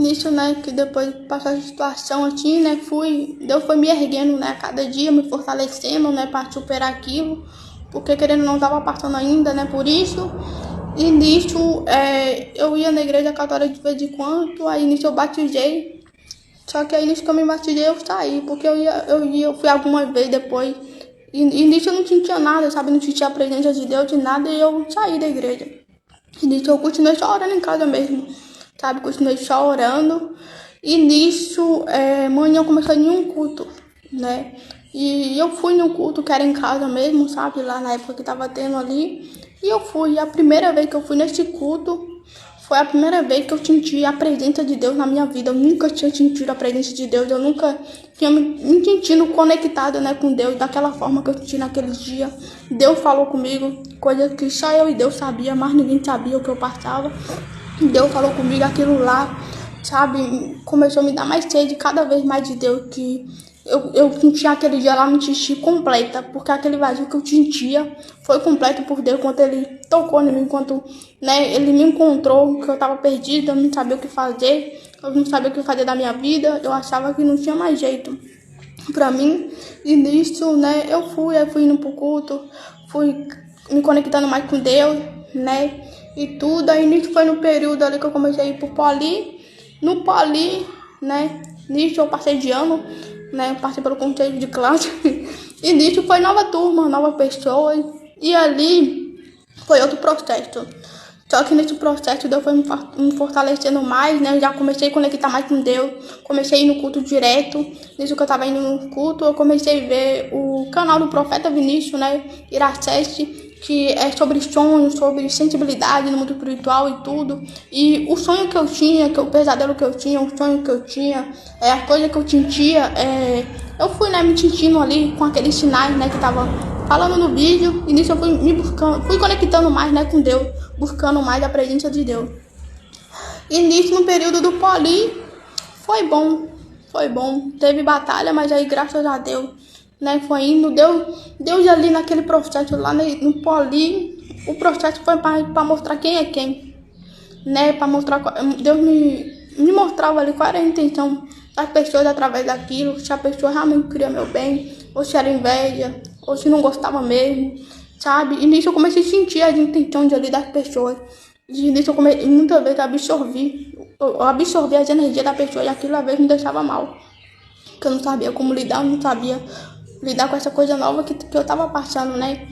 Nisso, né, que depois passou a situação assim, né, Deus foi me erguendo, né, cada dia, me fortalecendo, né, para superar aquilo, porque querendo não tava passando ainda, né, por isso. E nisso, eu ia na igreja católica de vez em quando, aí nisso eu batizei, só que aí nisso que eu me batizei eu saí, porque eu fui alguma vez depois, e nisso eu não sentia nada, sabe, não sentia a presença de Deus, de nada, e eu saí da igreja. E nisso eu continuei só orando em casa mesmo, sabe, continuei só orando. E nisso, manhã eu comecei em um culto, né, e eu fui no culto que era em casa mesmo, sabe, lá na época que tava tendo ali. E eu fui, a primeira vez que eu fui nesse culto, foi a primeira vez que eu senti a presença de Deus na minha vida. Eu nunca tinha sentido a presença de Deus, eu nunca tinha me sentindo conectada, né, com Deus, daquela forma que eu senti naquele dia. Deus falou comigo, coisa que só eu e Deus sabia, mas ninguém sabia o que eu passava. Deus falou comigo aquilo lá, sabe, começou a me dar mais sede cada vez mais de Deus, que eu senti aquele dia lá, me senti completa, porque aquele vazio que eu sentia foi completo por Deus, quando Ele tocou em mim, quando, né, Ele me encontrou, que eu tava perdida, eu não sabia o que fazer, eu não sabia o que fazer da minha vida, eu achava que não tinha mais jeito pra mim. E nisso, né, eu fui indo pro culto, fui me conectando mais com Deus, né, e tudo. Aí nisso foi no período ali que eu comecei a ir pro Poli. No Poli, né, nisso eu passei de ano, né, passei pelo conselho de classe. E nisso foi nova turma, nova pessoa. E ali foi outro processo. Só que nesse processo Deus foi me fortalecendo mais, né? Eu já comecei a conectar mais com Deus. Comecei a ir no culto direto. Nisso que eu tava indo no culto, eu comecei a ver o canal do Profeta Vinícius, né? Iracete, que é sobre sonhos, sobre sensibilidade no mundo espiritual e tudo. E o sonho que eu tinha, o pesadelo que eu tinha, o sonho que eu tinha, a coisa que eu sentia, eu fui, né, me sentindo ali com aqueles sinais, né, que tava falando no vídeo. E nisso eu fui me buscando, fui conectando mais, né, com Deus, buscando mais a presença de Deus. E nisso, no período do Poli, foi bom. Teve batalha, mas aí graças a Deus, né, foi indo. Deus ali naquele processo, lá no Poli, o processo foi para mostrar quem é quem, né, para mostrar, Deus me mostrava ali qual era a intenção das pessoas através daquilo, se a pessoa realmente queria meu bem, ou se era inveja, ou se não gostava mesmo, sabe? E nisso eu comecei a sentir as intenções ali das pessoas. E nisso eu comecei, muitas vezes eu absorvi as energias da pessoa, e aquilo às vezes me deixava mal. Porque eu não sabia como lidar, eu não sabia lidar com essa coisa nova que eu tava passando, né?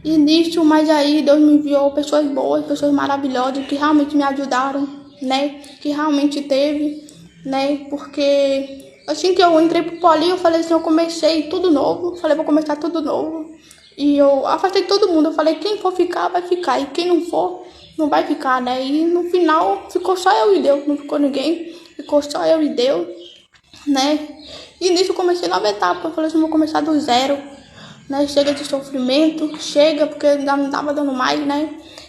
E nisso, mas aí Deus me enviou pessoas boas, pessoas maravilhosas, que realmente me ajudaram, né? Que realmente teve, né? Porque assim que eu entrei pro Poli, eu falei assim, eu comecei tudo novo, falei, vou começar tudo novo. E eu afastei todo mundo, eu falei, quem for ficar, vai ficar, e quem não for, não vai ficar, né? E no final, ficou só eu e Deus, não ficou ninguém, ficou só eu e Deus, né? E nisso eu comecei nova etapa, eu falei assim, vou começar do zero, né? Chega de sofrimento, chega, porque ainda não tava dando mais, né?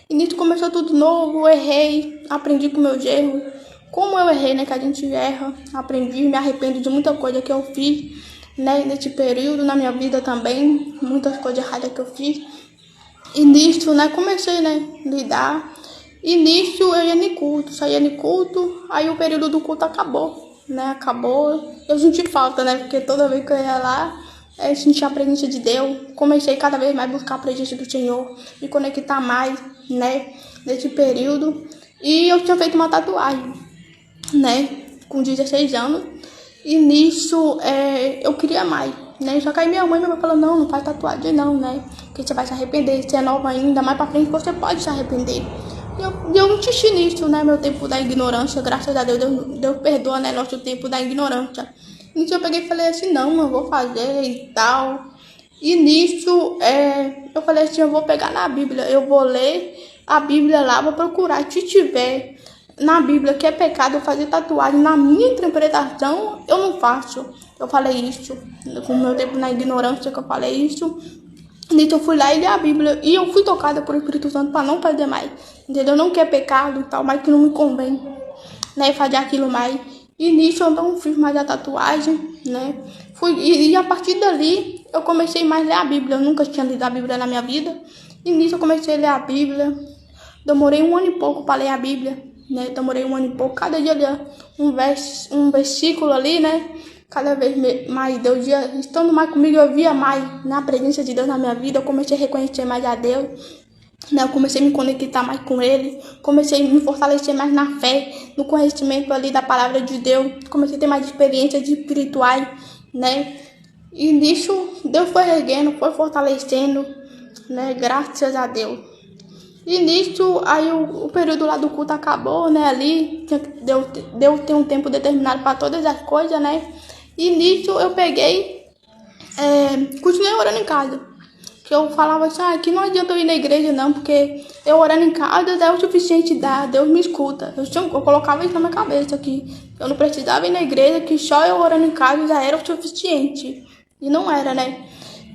E nisso começou tudo novo, eu errei, aprendi com meus erros, como eu errei, né? Que a gente erra, aprendi, me arrependo de muita coisa que eu fiz, né? Nesse período, na minha vida também, muitas coisas erradas que eu fiz. E nisso, né, comecei, né, lidar. E nisso eu ia no culto, saía no culto, aí o período do culto acabou, né, acabou. Eu senti falta, né, porque toda vez que eu ia lá, eu sentia a presença de Deus. Comecei cada vez mais a buscar a presença do Senhor, me conectar mais, né, nesse período. E eu tinha feito uma tatuagem, né, com 16 anos. E nisso, eu queria mais, né, só que aí minha mãe e meu pai falaram, não faz tatuagem não, né, porque você vai se arrepender, você é nova ainda, mais pra frente você pode se arrepender. E eu insisti nisso, né, meu tempo da ignorância, graças a Deus, Deus perdoa, né, nosso tempo da ignorância. Nisso eu peguei e falei assim, não, eu vou fazer e tal. E nisso, eu falei assim, eu vou pegar na Bíblia, eu vou ler a Bíblia lá, vou procurar, se tiver na Bíblia que é pecado fazer tatuagem, na minha interpretação, eu não faço. Eu falei isso, com o meu tempo na ignorância que eu falei isso. Nisso eu fui lá e li a Bíblia, e eu fui tocada por Espírito Santo para não fazer mais, entendeu? Não que é pecado e tal, mas que não me convém, né, fazer aquilo mais. E nisso eu não fiz mais a tatuagem, né? E a partir dali eu comecei mais a ler a Bíblia. Eu nunca tinha lido a Bíblia na minha vida. E nisso eu comecei a ler a Bíblia. Demorei 1 ano e pouco para ler a Bíblia, né? Demorei 1 ano e pouco. Cada dia lia um versículo ali, né? Cada vez mais Deus ia estando mais comigo, eu via mais na presença de Deus na minha vida. Eu comecei a reconhecer mais a Deus, né? Eu comecei a me conectar mais com Ele, comecei a me fortalecer mais na fé, no conhecimento ali da palavra de Deus, comecei a ter mais experiências espirituais, né? E nisso Deus foi erguendo, foi fortalecendo, né? Graças a Deus. E nisso, aí o período lá do culto acabou, né? Ali, deu ter um tempo determinado para todas as coisas, né? E nisso eu peguei, continuei orando em casa. Que eu falava assim, que não adianta eu ir na igreja não, porque eu orando em casa é o suficiente, Deus me escuta. Eu colocava isso na minha cabeça, que eu não precisava ir na igreja, que só eu orando em casa já era o suficiente. E não era, né?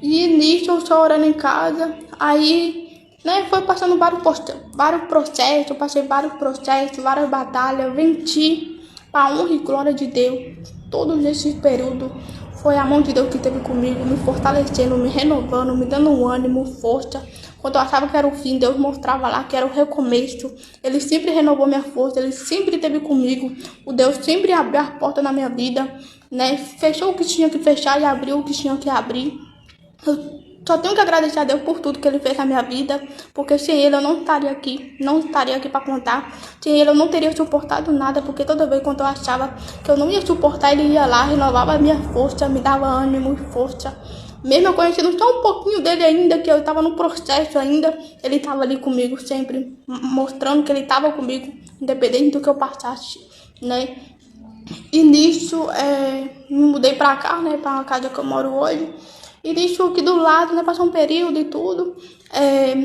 E nisso eu só orando em casa, aí, né, foi passando vários processos, eu passei vários processos, várias batalhas, venci para honra e glória de Deus. Todo esse período foi a mão de Deus que esteve comigo, me fortalecendo, me renovando, me dando um ânimo, força. Quando eu achava que era o fim, Deus mostrava lá que era o recomeço. Ele sempre renovou minha força, Ele sempre esteve comigo. O Deus sempre abriu as portas na minha vida, né? Fechou o que tinha que fechar e abriu o que tinha que abrir. Eu só tenho que agradecer a Deus por tudo que Ele fez na minha vida, porque sem Ele eu não estaria aqui para contar. Sem Ele eu não teria suportado nada, porque toda vez quando eu achava que eu não ia suportar, Ele ia lá, renovava a minha força, me dava ânimo e força. Mesmo eu conhecendo só um pouquinho dele ainda, que eu estava no processo ainda, Ele estava ali comigo sempre, mostrando que Ele estava comigo, independente do que eu passasse, né? E nisso, me mudei para cá, né, para a casa que eu moro hoje. E nisso aqui do lado, né, passou um período e tudo,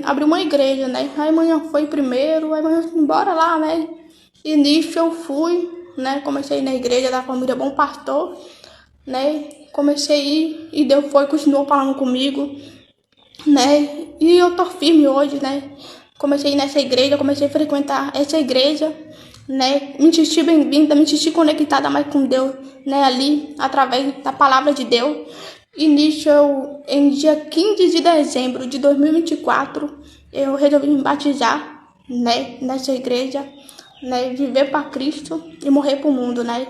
abriu uma igreja, né, aí amanhã foi primeiro, aí amanhã fui embora lá, né, e nisso eu fui, né, comecei a ir na igreja da família Bom Pastor, né, comecei a ir e Deus continuou falando comigo, né, e eu tô firme hoje, né, comecei a ir nessa igreja, comecei a frequentar essa igreja, né, me senti bem-vinda, me senti conectada mais com Deus, né, ali, através da palavra de Deus. E nisso, em dia 15 de dezembro de 2024, eu resolvi me batizar, né, nessa igreja, né, viver para Cristo e morrer para o mundo, né.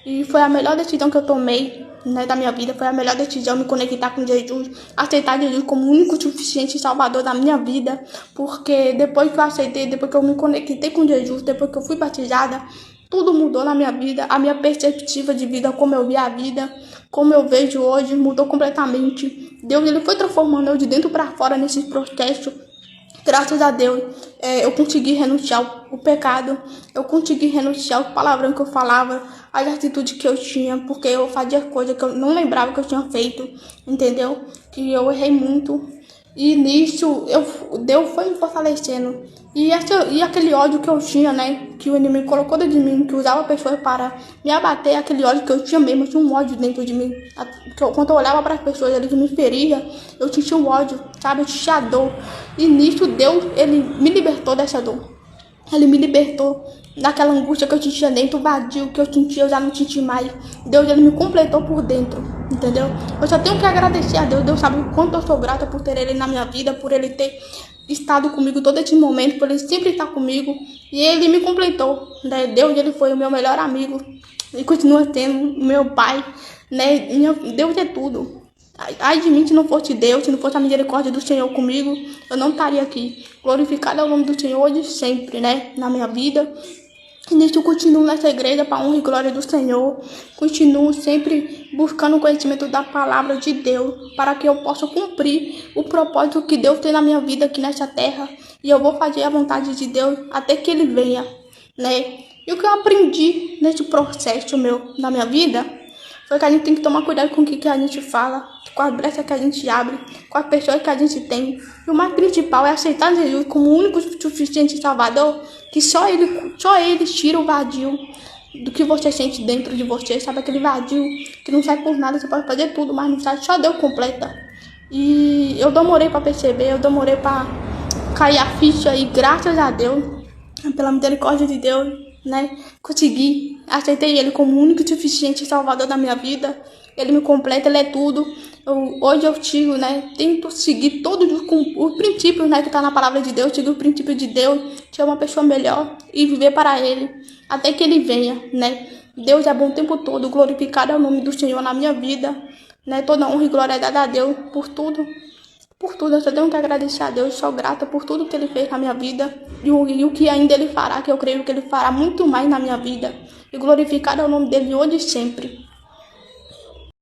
E foi a melhor decisão que eu tomei, né, da minha vida, foi a melhor decisão me conectar com Jesus, aceitar Jesus como o único suficiente salvador da minha vida, porque depois que eu aceitei, depois que eu me conectei com Jesus, depois que eu fui batizada, tudo mudou na minha vida, a minha perspectiva de vida, como eu vi a vida, como eu vejo hoje, mudou completamente. Deus, Ele foi transformando eu de dentro para fora nesse processo. Graças a Deus, eu consegui renunciar o pecado, eu consegui renunciar o palavrão que eu falava, as atitudes que eu tinha, porque eu fazia coisas que eu não lembrava que eu tinha feito, entendeu? Que eu errei muito. E nisso, Deus foi me fortalecendo. E aquele ódio que eu tinha, né? Que o inimigo colocou dentro de mim, que usava pessoas para me abater, aquele ódio que eu tinha mesmo, eu tinha um ódio dentro de mim. Quando eu olhava para as pessoas ali que me feriam, eu sentia um ódio, sabe? Eu sentia a dor. E nisso, Deus, Ele me libertou dessa dor. Ele me libertou daquela angústia que eu sentia dentro, o vazio que eu sentia, eu já não senti mais. Deus, Ele me completou por dentro, entendeu? Eu só tenho que agradecer a Deus. Deus sabe o quanto eu sou grata por ter Ele na minha vida, por Ele ter estado comigo todo esse momento, por Ele sempre estar comigo. E Ele me completou, né? Deus, Ele foi o meu melhor amigo e continua sendo meu pai, né? Deus é tudo. Ai de mim se não fosse Deus, se não fosse a misericórdia do Senhor comigo, eu não estaria aqui. Glorificado é o nome do Senhor hoje sempre, né? Na minha vida. E nisso eu continuo nessa igreja para a honra e glória do Senhor. Continuo sempre buscando o conhecimento da palavra de Deus, para que eu possa cumprir o propósito que Deus tem na minha vida aqui nessa terra. E eu vou fazer a vontade de Deus até que Ele venha, né? E o que eu aprendi nesse processo na minha vida, foi que a gente tem que tomar cuidado com o que a gente fala, com as brechas que a gente abre, com as pessoas que a gente tem. E o mais principal é aceitar Jesus como o único suficiente salvador, que só ele tira o vazio do que você sente dentro de você, sabe? Aquele vazio que não sai por nada, você pode fazer tudo, mas não sai, só Deus completa. E eu demorei para perceber, eu demorei para cair a ficha, e graças a Deus, pela misericórdia de Deus, né, consegui aceitei Ele como o único e suficiente Salvador da minha vida. Ele me completa, Ele é tudo. Hoje eu tiro, né? Tento seguir todos os princípios, né? Que tá na palavra de Deus. Seguir o princípio de Deus, ser uma pessoa melhor e viver para Ele, até que Ele venha, né? Deus é bom o tempo todo. Glorificado é o nome do Senhor na minha vida, né? Toda honra e glória é dada a Deus por tudo. Por tudo, eu só tenho que agradecer a Deus. Sou grata por tudo que Ele fez na minha vida e o que ainda Ele fará, que eu creio que Ele fará muito mais na minha vida. E glorificado é o nome dEle hoje e sempre.